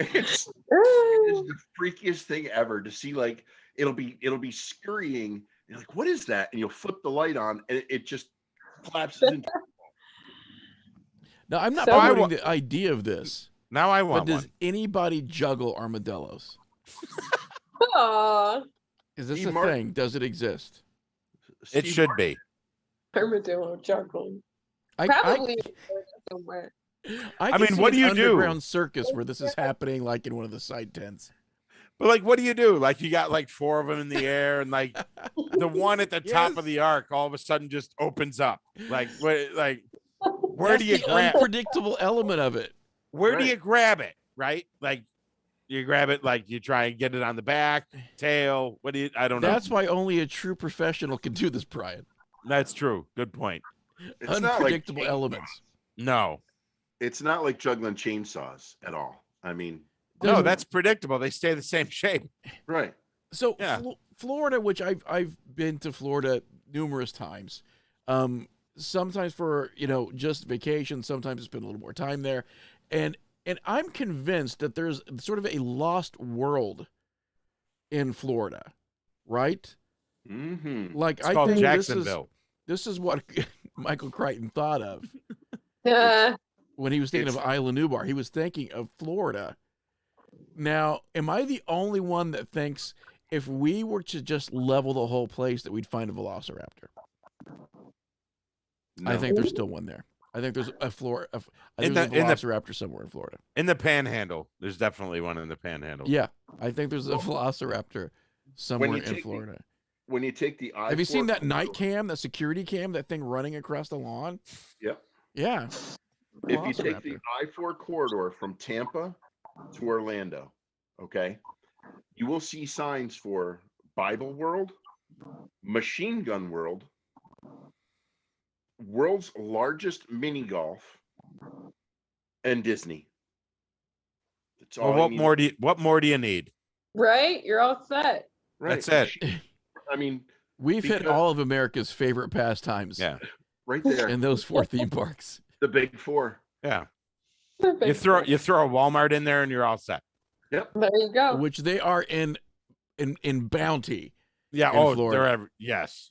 It's Ah. it is the freakiest thing ever to see. Like it'll be scurrying. And you're like, what is that? And you'll flip the light on, and it just collapses into. Now, I'm not So- promoting the idea of this, Now I but want does one. anybody juggle armadillos? Aw, Is this Steve a Martin. thing? Does it exist? It Steve should Martin. be. armadillo juggling. I Probably in Florida somewhere. I can mean, see what an do you do? underground circus where this is happening, like in one of the side tents. But like, what do you do? Like, you got like 4 of them in the air, and like the one at the top Yes. of the arc all of a sudden just opens up. Like, what? Like, where That's do you the grab? unpredictable element of it? Where do Right. you grab it? Right? Like, you grab it, like you try and get it on the back, tail. What do you? I don't know. That's why only a true professional can do this, Brian. That's true. Good point. It's not like Unpredictable chainsaws. elements. No, It's not like juggling chainsaws at all. I mean, no, that's predictable. They stay the same shape. right. So Yeah. Florida, which I've been to Florida numerous times, sometimes for just vacation, sometimes spend a little more time there, and I'm convinced that there's sort of a lost world in Florida, right? Mm-hmm. Like It's I called think Jacksonville. this is what Michael Crichton thought of Uh, when he was thinking of It's- Isla Nublar. He was thinking of Florida. Now, am I the only one that thinks if we were to just level the whole place that we'd find a velociraptor? I No. think there's still one there. I think there's a Florida. I think In there's a the- velociraptor somewhere in Florida. In the Panhandle, there's definitely one in the Panhandle. Yeah, I think there's a velociraptor somewhere in take the Florida. When you take the I-4 Have you seen that night corridor- cam, that security cam, that thing running across the lawn? Yep. Yeah. If you take the Velociraptor. I-4 corridor from Tampa to Orlando, okay, you will see signs for Bible World, Machine Gun World, world's largest mini golf, and Disney. That's all Well, I need. what more do you need? Right? You're all set. Right. That's it. I mean, We've hit Because- all of America's favorite pastimes Yeah. right there, in those 4 theme parks. the big four. Yeah. Perfect. You throw a Walmart in there and you're all set. There you go. Which they are in Bounty. Yeah. In Oh, Florida. yes.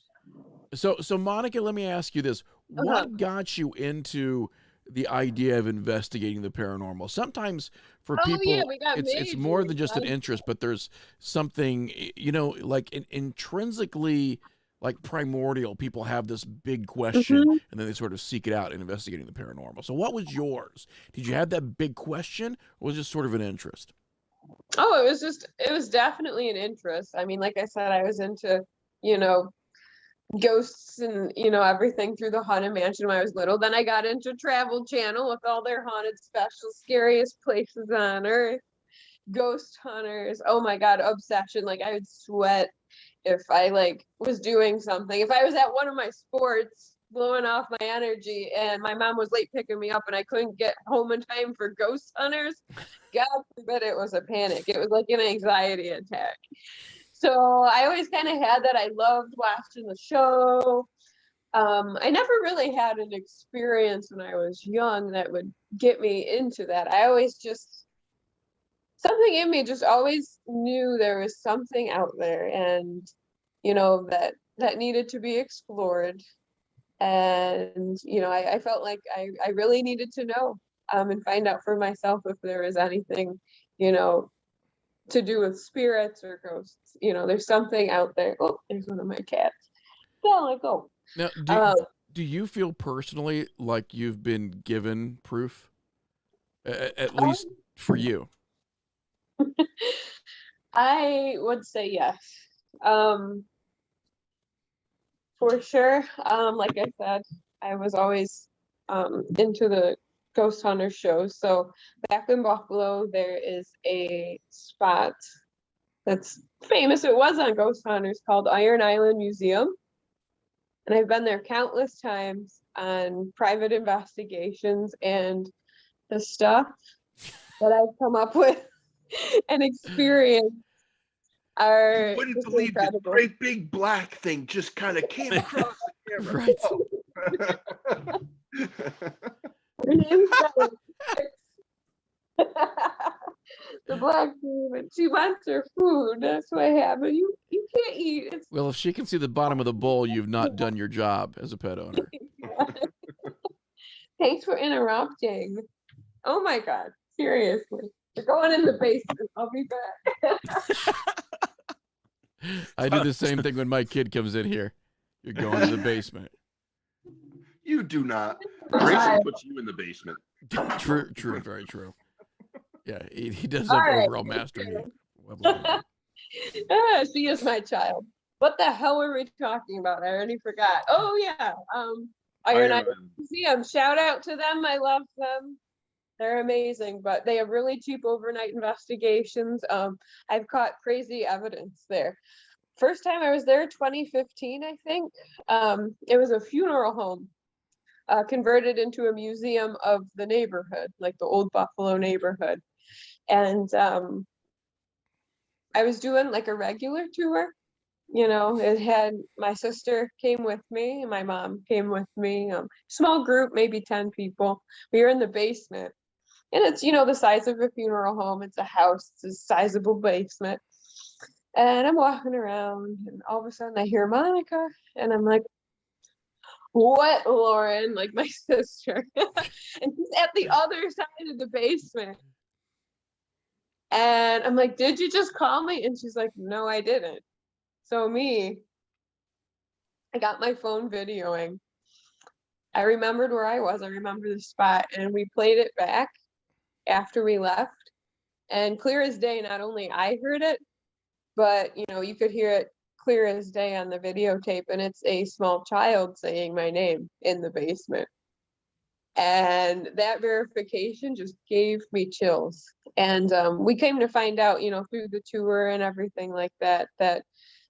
So Monica, let me ask you this. What got you into the idea of investigating the paranormal? Sometimes for Oh, people yeah, we got it's more than majors, just an right? interest, but there's something, like intrinsically, like primordial. People have this big question Mhm. and then they sort of seek it out in investigating the paranormal. So what was yours? Did you have that big question, or was it sort of an interest? Oh, it was definitely an interest. I mean, like I said, I was into, you know, ghosts and, everything through the Haunted Mansion when I was little. Then I got into Travel Channel with all their haunted specials, scariest places on earth, ghost hunters. Oh my God, obsession. Like I would sweat if I was doing something. If I was at one of my sports, blowing off my energy, and my mom was late picking me up and I couldn't get home in time for ghost hunters, God forbid it was a panic. It was like an anxiety attack. So I always kind of had that. I loved watching the show. I never really had an experience when I was young that would get me into that. I always something in me just always knew there was something out there, and that needed to be explored. And I felt like I really needed to know and find out for myself if there was anything to do with spirits or ghosts. There's something out there. Oh, there's one of my cats. Don't let go. Now, do you feel personally like you've been given proof? At least for you. I would say yes. For sure. Like I said, I was always into the ghost hunter shows. So back in Buffalo, there is a spot that's famous. It was on Ghost Hunters, called Iron Island Museum. And I've been there countless times on private investigations, and the stuff that I've come up with and experienced are Wouldn't just believe this incredible. great big black thing just kind of came across the camera. Right. Her name's Bella. The black demon. She wants her food. That's what happened. You can't eat. It's Well, if she can see the bottom of the bowl, you've not done your job as a pet owner. Thanks for interrupting. Oh my God. Seriously. We're going in the basement. I'll be back. I do the same thing when my kid comes in here. You're going to the basement. You do not. Grayson puts you in the basement. True, very true. Yeah, he does All have right. overall mastery. She is my child. What the hell were we talking about? I already forgot. Oh yeah. Iron Island Museum. Shout out to them. I love them. They're amazing, but they have really cheap overnight investigations. I've caught crazy evidence there. First time I was there, 2015, I think. It was a funeral home converted into a museum of the neighborhood, like the old Buffalo neighborhood. And I was doing like a regular tour. It had my sister came with me and my mom came with me. Small group, maybe 10 people. We were in the basement. And it's, the size of a funeral home. It's a house. It's a sizable basement. And I'm walking around and all of a sudden I hear Monica and I'm like, what, Lauren? Like my sister. And she's at the other side of the basement. And I'm like, did you just call me? And she's like, no, I didn't. So I got my phone videoing. I remembered where I was. I remember the spot, and we played it back after we left. And clear as day, not only I heard it, but you could hear it clear as day on the videotape, and it's a small child saying my name in the basement. And that verification just gave me chills. And we came to find out, through the tour and everything like that, that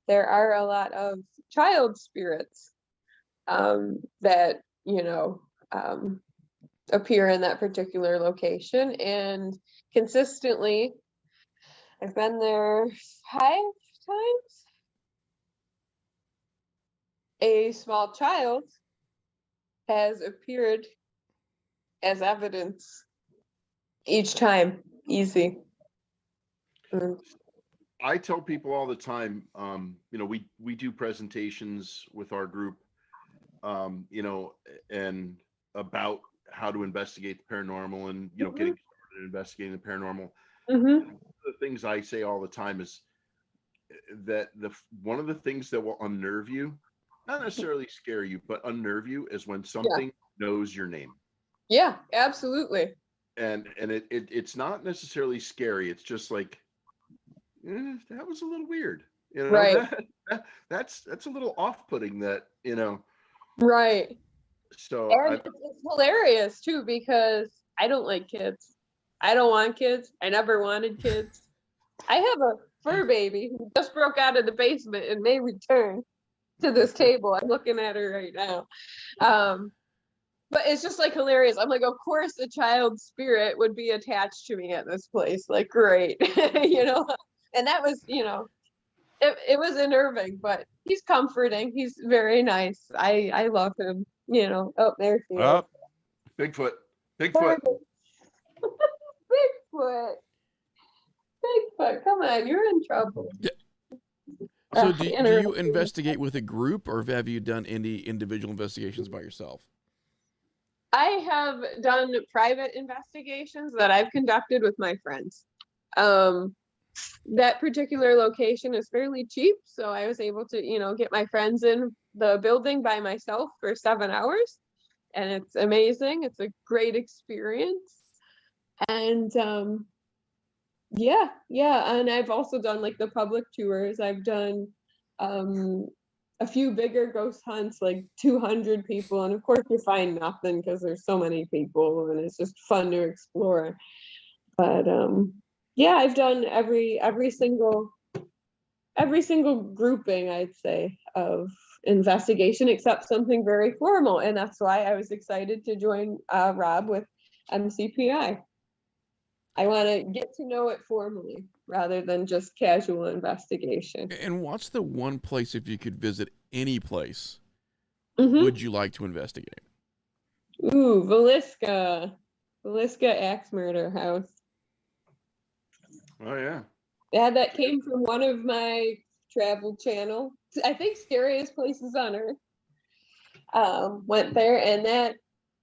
there are a lot of child spirits that, appear in that particular location. And consistently, I've been there 5 times. A small child has appeared as evidence each time. Easy. I tell people all the time, we do presentations with our group, and about how to investigate the paranormal and, getting started investigating the paranormal. Mm-hmm. One of the things I say all the time is that one of the things that will unnerve you, not necessarily scare you, but unnerve you, is when something knows your name. Yeah, absolutely. And it's not necessarily scary. It's just like, that was a little weird. Right. That's a little off-putting, that, Right. So And it's hilarious too, because I don't like kids. I don't want kids. I never wanted kids. I have a fur baby who just broke out of the basement and may return to this table. I'm looking at her right now. But it's just like hilarious. I'm like, of course a child spirit would be attached to me at this place. Like, great. And that was, it was unnerving, but he's comforting. He's very nice. I love him. Oh, there she is. Up. Bigfoot. Bigfoot. Come on, you're in trouble. Yeah. So do you investigate with a group, or have you done any individual investigations by yourself? I have done private investigations that I've conducted with my friends. That particular location is fairly cheap, so I was able to, get my friends in the building by myself for 7 hours, and it's amazing. It's a great experience. And yeah, and I've also done like the public tours. I've done a few bigger ghost hunts, like 200 people, and of course you find nothing because there's so many people, and it's just fun to explore. But yeah, I've done every single grouping, I'd say, of investigation, except something very formal, and that's why I was excited to join Rob with MCPI. I want to get to know it formally rather than just casual investigation. And what's the one place, if you could visit any place, Mm-hmm. would you like to investigate? Ooh, Villisca Axe Murder House. Oh yeah. Yeah, that came from one of my travel channel. I think Scariest Places on Earth. Went there, and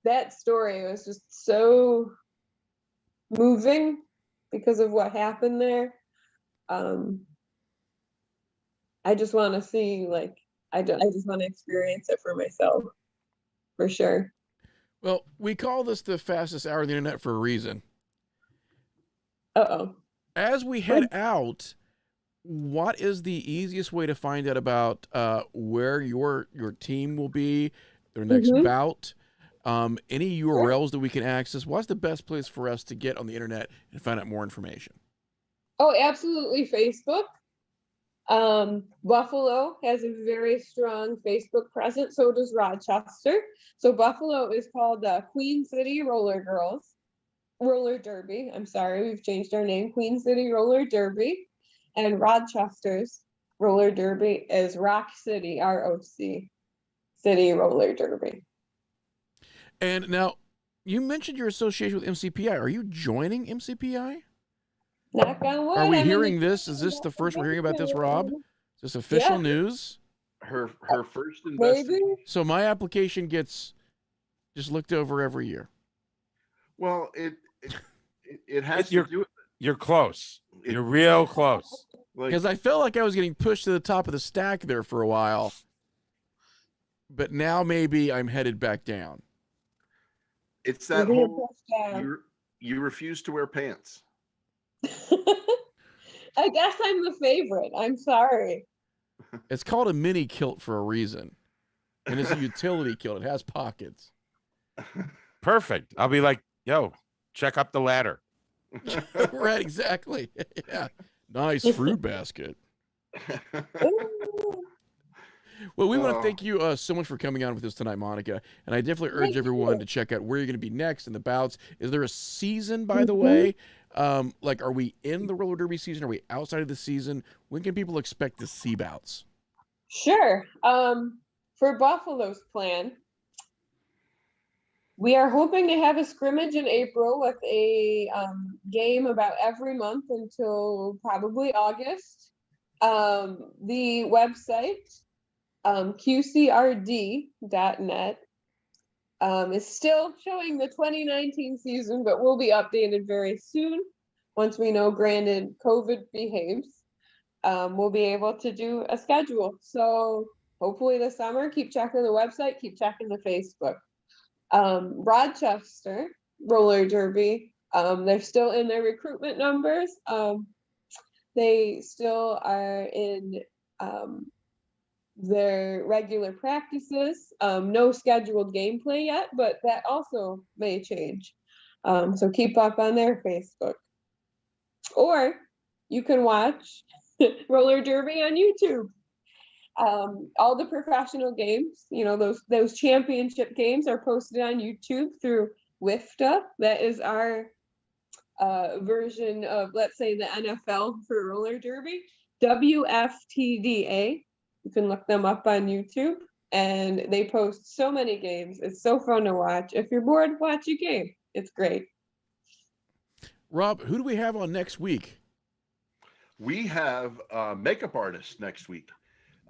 that story was just so moving because of what happened there. I just want to see, like, I just want to experience it for myself, for sure. Well, we call this the fastest hour on the internet for a reason. Uh-oh. As we head out, what is the easiest way to find out about where your team will be, their next bout? Any URLs that we can access? What's the best place for us to get on the internet and find out more information? Oh, absolutely, Facebook. Buffalo has a very strong Facebook presence. So does Rochester. So Buffalo is called Queen City Roller Derby. I'm sorry, we've changed our name. Queen City Roller Derby. And Rochester's Roller Derby is Rock City, ROC City Roller Derby. And now, you mentioned your association with MCPI. Are you joining MCPI? Knock on wood. Are we hearing this? Is this the first we're hearing about this, Rob? Is this official news? Her first investigation. Maybe. So my application gets just looked over every year. Well, it has to do with You're close. You're real close. Like, Because I felt like I was getting pushed to the top of the stack there for a while. But now maybe I'm headed back down. it's You're that being whole pushed down. you refuse to wear pants. I guess I'm the favorite. I'm sorry. It's called a mini kilt for a reason. And it's a utility kilt. It has pockets. Perfect. I'll be like, yo, check up the ladder. Right, exactly. Yeah. Nice fruit basket. Ooh. Well, we want to Oh. thank you so much for coming on with us tonight, Monica. And I definitely urge Thank everyone you. to check out where you're going to be next in the bouts. Is there a season, by the Mhm. way? Like, are we in the roller derby season? Are we outside of the season? When can people expect to see bouts? Sure. For Buffalo's plan, we are hoping to have a scrimmage in April with a game about every month until probably August. The website, qcrd.net, is still showing the 2019 season, but will be updated very soon once we know, granted, COVID behaves. We'll be able to do a schedule. So hopefully this summer, keep checking the website, keep checking the Facebook. Rochester Roller Derby, they're still in their recruitment numbers. They still are in their regular practices. No scheduled gameplay yet, but that also may change. So keep up on their Facebook. Or you can watch roller derby on YouTube. All the professional games, those championship games are posted on YouTube through WIFTA. That is our version of, let's say, the NFL for roller derby. WFTDA. You can look them up on YouTube, and they post so many games. It's so fun to watch. If you're bored, watch a game. It's great. Rob, who do we have on next week? We have a makeup artist next week.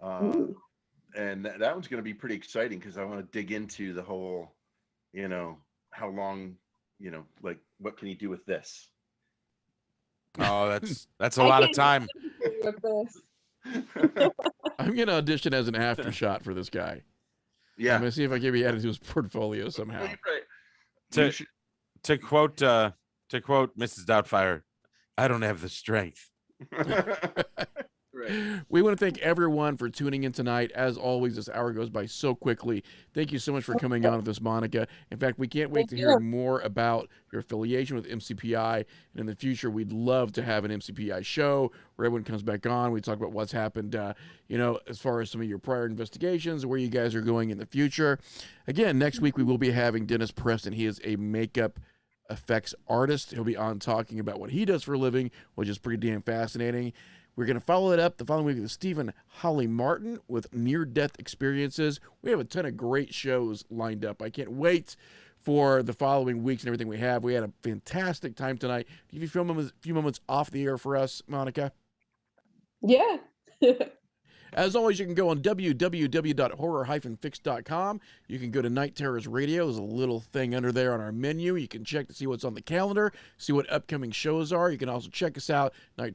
Ooh. And that one's going to be pretty exciting because I want to dig into the whole, how long, like what can you do with this? Oh, that's a lot of time. With this. I'm going to audition as an after shot for this guy. Yeah. I'm going to see if I can be added to his portfolio somehow. Right. To- You should- To quote Mrs. Doubtfire, I don't have the strength. Right. We want to thank everyone for tuning in tonight. As always, this hour goes by so quickly. Thank you so much for coming on with us, Monica. In fact, we can't wait Thank to you. hear more about your affiliation with MCPI. And in the future, we'd love to have an MCPI show where everyone comes back on. We talk about what's happened, as far as some of your prior investigations, where you guys are going in the future. Again, next week, we will be having Dennis Preston. He is a makeup effects artist. He'll be on talking about what he does for a living, which is pretty damn fascinating. We're going to follow it up the following week with Stephen Holly Martin with near-death experiences. We have a ton of great shows lined up. I can't wait for the following weeks and everything we have. We had a fantastic time tonight. Give you a few moments off the air for us, Monica. Yeah. As always, you can go on www.horror-fix.com. You can go to Night Terrors Radio. There's a little thing under there on our menu. You can check to see what's on the calendar, see what upcoming shows are. You can also check us out, Night